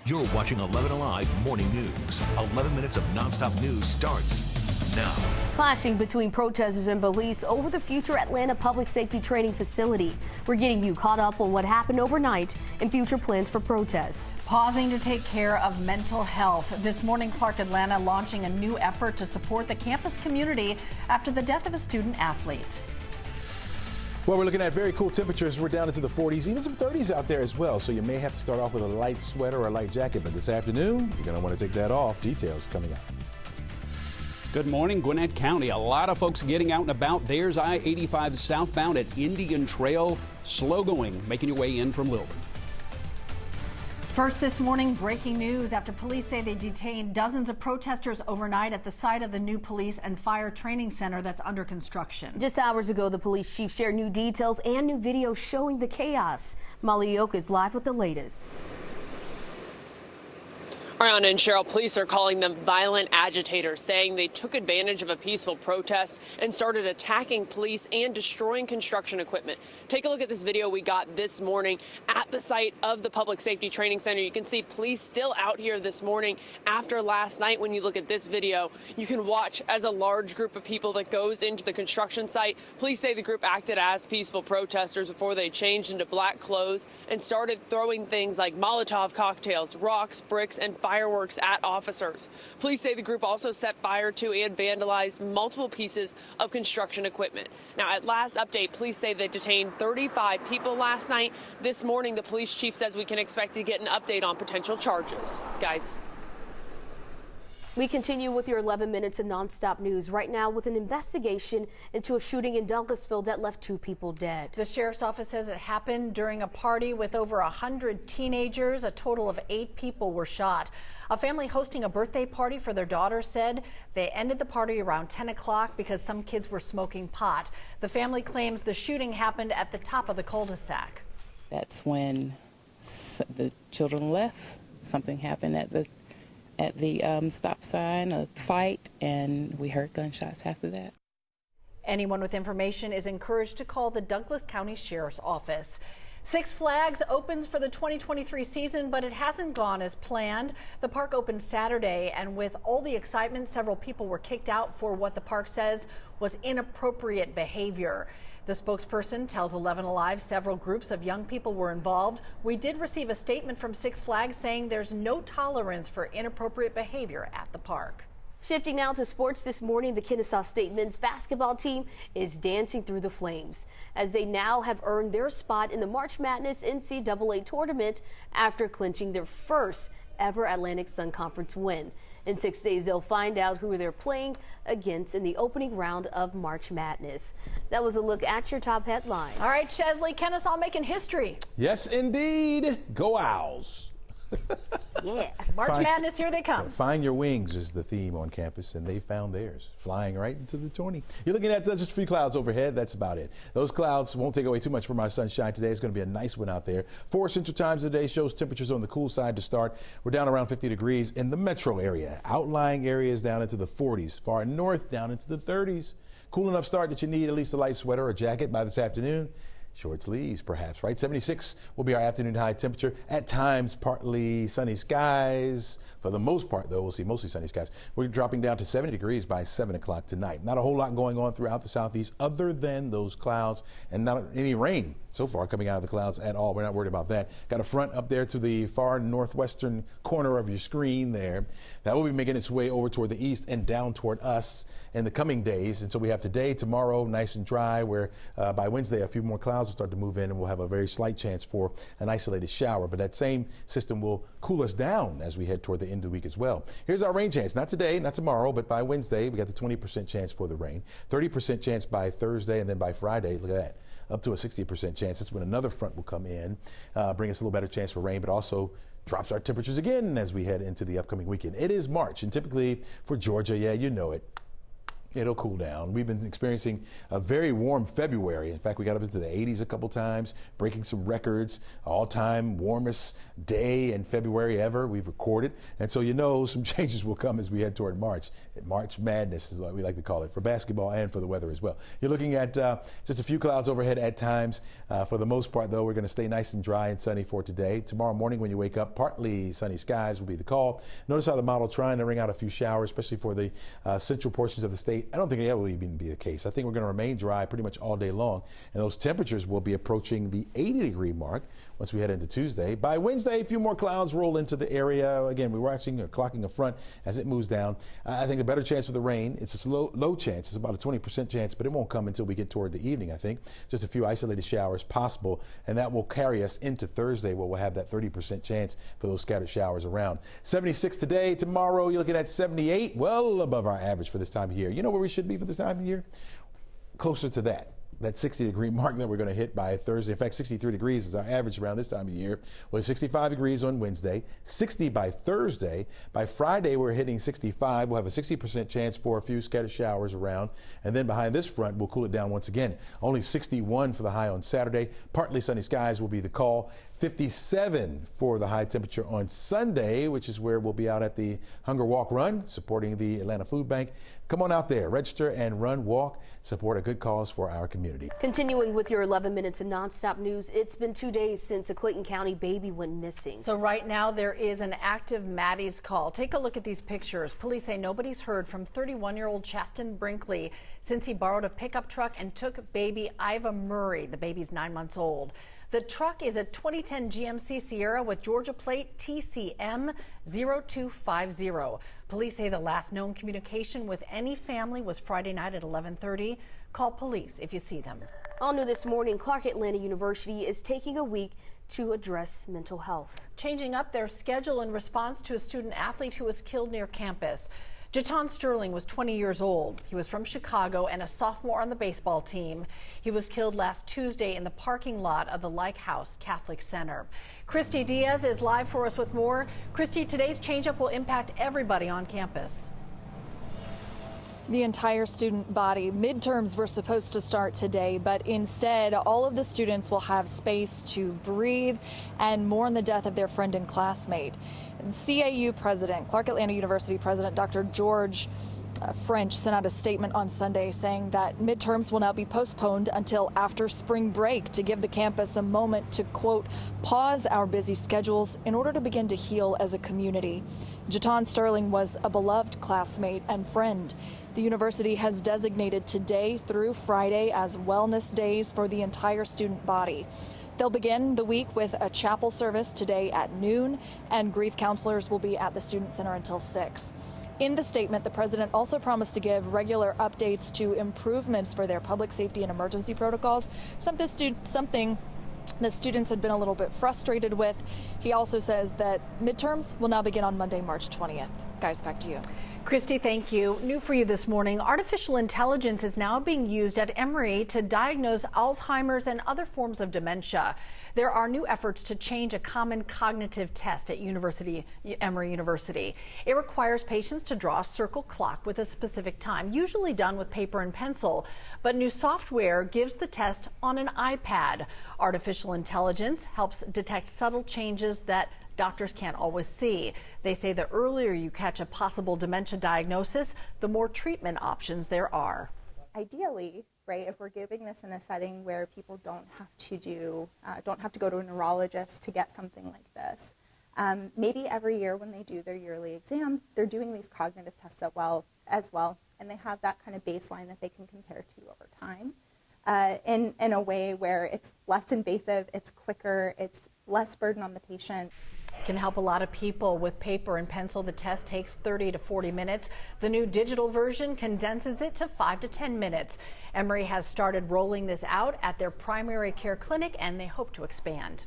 You're watching 11 Alive Morning News. 11 minutes of nonstop news starts now. Clashing between protesters and police over the future Atlanta Public Safety Training Facility. We're getting you caught up on what happened overnight and future plans for protests. Pausing to take care of mental health. This morning, Clark Atlanta launching a new effort to support the campus community after the death of a student athlete. Well, we're looking at very cool temperatures. We're down into the 40s, even some 30s out there as well. So you may have to start off with a light sweater or a light jacket. But this afternoon, you're going to want to take that off. Details coming up. Good morning, Gwinnett County. A lot of folks getting out and about. There's I-85 southbound at Indian Trail. Slow going, making your way in from Lilburn. First this morning, breaking news after police say they detained dozens of protesters overnight at the site of the new police and fire training center that's under construction. Just hours ago, the police chief shared new details and new videos showing the chaos. Molly Yoke is live with the latest. Ariana and Cheryl, police are calling them violent agitators, saying they took advantage of a peaceful protest and started attacking police and destroying construction equipment. Take a look at this video we got this morning at the site of the Public Safety Training Center. You can see police still out here this morning after last night. When you look at this video, you can watch as a large group of people that goes into the construction site. Police say the group acted as peaceful protesters before they changed into black clothes and started throwing things like Molotov cocktails, rocks, bricks, and fireworks at officers. Police say the group also set fire to and vandalized multiple pieces of construction equipment. Now, at last update, police say they detained 35 people last night. This morning, the police chief says we can expect to get an update on potential charges. Guys. We continue with your 11 minutes of nonstop news right now with an investigation into a shooting in Douglasville that left 2 people dead. The sheriff's office says it happened during a party with over 100 teenagers. A total of 8 people were shot. A family hosting a birthday party for their daughter said they ended the party around 10 o'clock because some kids were smoking pot. The family claims the shooting happened at the top of the cul-de-sac. That's when the children left. Something happened at the stop sign, a fight, and we heard gunshots after that. Anyone with information is encouraged to call the Douglas County Sheriff's Office. Six Flags opens for the 2023 season, but it hasn't gone as planned. The park opened Saturday, and with all the excitement, several people were kicked out for what the park says was inappropriate behavior. The spokesperson tells 11 Alive several groups of young people were involved. We did receive a statement from Six Flags saying there's no tolerance for inappropriate behavior at the park. Shifting now to sports this morning, the Kennesaw State men's basketball team is dancing through the flames as they now have earned their spot in the March Madness NCAA tournament after clinching their first ever Atlantic Sun Conference win. In 6 days, they'll find out who they're playing against in the opening round of March Madness. That was a look at your top headlines. All right, Chesley, Kennesaw making history. Yes, indeed. Go Owls. Yeah, March Madness, here they come. Find your wings is the theme on campus, and they found theirs, flying right into the 20. You're looking at just a few clouds overhead. That's about it. Those clouds won't take away too much from our sunshine today. It's going to be a nice one out there. 4 Central Times today shows temperatures on the cool side to start. We're down around 50 degrees in the metro area. Outlying areas down into the 40s. Far north down into the 30s. Cool enough start that you need at least a light sweater or jacket by this afternoon. Short sleeves, perhaps, right? 76 will be our afternoon high temperature. At times, partly sunny skies. For the most part, though, we'll see mostly sunny skies. We're dropping down to 70 degrees by 7 o'clock tonight. Not a whole lot going on throughout the southeast other than those clouds and not any rain so far coming out of the clouds at all. We're not worried about that. Got a front up there to the far northwestern corner of your screen there. That will be making its way over toward the east and down toward us in the coming days. And so we have today, tomorrow, nice and dry, where by Wednesday, a few more clouds will start to move in and we'll have a very slight chance for an isolated shower. But that same system will cool us down as we head toward the end of the week as well. Here's our rain chance. Not today, not tomorrow, but by Wednesday, we got the 20% chance for the rain. 30% chance by Thursday, and then by Friday, look at that, up to a 60% chance. That's when another front will come in, bring us a little better chance for rain, but also drops our temperatures again as we head into the upcoming weekend. It is March, and typically for Georgia, yeah, you know it. It'll cool down. We've been experiencing a very warm February. In fact, we got up into the 80s a couple times, breaking some records. All-time warmest day in February ever we've recorded. And so some changes will come as we head toward March. March Madness is what we like to call it, for basketball and for the weather as well. You're looking at just a few clouds overhead at times. For the most part, though, we're going to stay nice and dry and sunny for today. Tomorrow morning when you wake up, partly sunny skies will be the call. Notice how the model trying to ring out a few showers, especially for the central portions of the state. I don't think that will even be the case. I think we're going to remain dry pretty much all day long, and those temperatures will be approaching the 80-degree mark once we head into Tuesday. By Wednesday, a few more clouds roll into the area. Again, we're watching or clocking a front as it moves down. I think a better chance for the rain. It's a low chance. It's about a 20% chance, but it won't come until we get toward the evening, I think. Just a few isolated showers possible, and that will carry us into Thursday, where we'll have that 30% chance for those scattered showers around. 76 today. Tomorrow, you're looking at 78, well above our average for this time of year. You know where we should be for this time of year? Closer to that 60-degree mark that we're going to hit by Thursday. In fact, 63 degrees is our average around this time of year. Well, 65 degrees on Wednesday, 60 by Thursday. By Friday, we're hitting 65. We'll have a 60% chance for a few scattered showers around. And then behind this front, we'll cool it down once again. Only 61 for the high on Saturday. Partly sunny skies will be the call. 57 for the high temperature on Sunday, which is where we'll be out at the Hunger Walk Run, supporting the Atlanta Food Bank. Come on out there, register and run, walk, support a good cause for our community. Continuing with your 11 minutes of nonstop news, it's been 2 days since a Clayton County baby went missing. So right now there is an active Maddie's call. Take a look at these pictures. Police say nobody's heard from 31-year-old Chaston Brinkley since he borrowed a pickup truck and took baby Iva Murray. The baby's 9 months old. The truck is a 2010 GMC Sierra with Georgia plate TCM 0250. Police say the last known communication with any family was Friday night at 11:30. Call police if you see them. All new this morning, Clark Atlanta University is taking a week to address mental health. Changing up their schedule in response to a student athlete who was killed near campus. Jaton Sterling was 20 years old. He was from Chicago and a sophomore on the baseball team. He was killed last Tuesday in the parking lot of the Like House Catholic Center. Christy Diaz is live for us with more. Christy, today's changeup will impact everybody on campus. The entire student body. Midterms were supposed to start today, but instead all of the students will have space to breathe and mourn the death of their friend and classmate. CAU president, Clark Atlanta University president Dr. George French sent out a statement on Sunday saying that midterms will now be postponed until after spring break to give the campus a moment to, quote, pause our busy schedules in order to begin to heal as a community. Jaton Sterling was a beloved classmate and friend. The university has designated today through Friday as wellness days for the entire student body. They'll begin the week with a chapel service today at noon, and grief counselors will be at the Student Center until 6. In the statement, the president also promised to give regular updates to improvements for their public safety and emergency protocols, something the students had been a little bit frustrated with. He also says that midterms will now begin on Monday, March 20th. Guys, back to you. Christy, thank you. New for you this morning, artificial intelligence is now being used at Emory to diagnose Alzheimer's and other forms of dementia. There are new efforts to change a common cognitive test at Emory University. It requires patients to draw a circle clock with a specific time, usually done with paper and pencil. But new software gives the test on an iPad. Artificial intelligence helps detect subtle changes that doctors can't always see. They say the earlier you catch a possible dementia diagnosis, the more treatment options there are. Ideally, right, if we're giving this in a setting where people don't have to go to a neurologist to get something like this, maybe every year when they do their yearly exam, they're doing these cognitive tests as well, and they have that kind of baseline that they can compare to over time in a way where it's less invasive, it's quicker, it's less burden on the patient. Can help a lot of people. With paper and pencil, the test takes 30 to 40 minutes. The new digital version condenses it to 5 to 10 minutes. Emory has started rolling this out at their primary care clinic, and they hope to expand.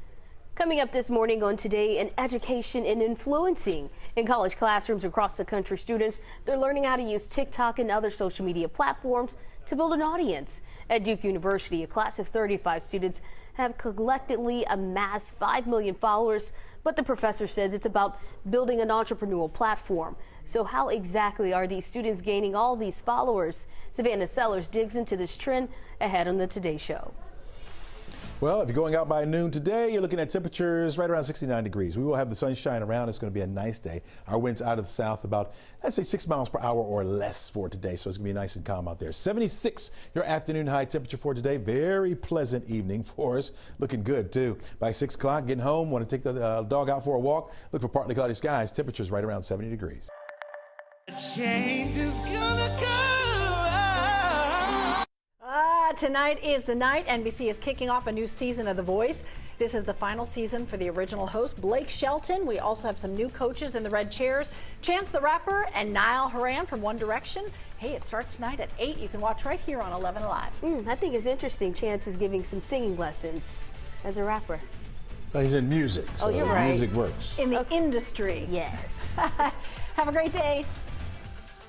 Coming up this morning on Today in Education and Influencing. In college classrooms across the country, students, they're learning how to use TikTok and other social media platforms to build an audience. At Duke University, a class of 35 students have collectively amassed 5 million followers, but the professor says it's about building an entrepreneurial platform. So how exactly are these students gaining all these followers? Savannah Sellers digs into this trend ahead on the Today Show. Well, if you're going out by noon today, you're looking at temperatures right around 69 degrees. We will have the sunshine around. It's going to be a nice day. Our winds out of the south about, I'd say 6 miles per hour or less for today. So it's going to be nice and calm out there. 76, your afternoon high temperature for today. Very pleasant evening for us. Looking good, too. By 6 o'clock, getting home, want to take the dog out for a walk. Look for partly cloudy skies. Temperatures right around 70 degrees. Change is gonna come. Tonight is the night. NBC is kicking off a new season of The Voice. This is the final season for the original host, Blake Shelton. We also have some new coaches in the red chairs, Chance the Rapper and Niall Horan from One Direction. Hey, it starts tonight at 8. You can watch right here on 11 Alive. I think it's interesting. Chance is giving some singing lessons as a rapper. He's in music, so you're right. music works. In the industry. Yes. Have a great day.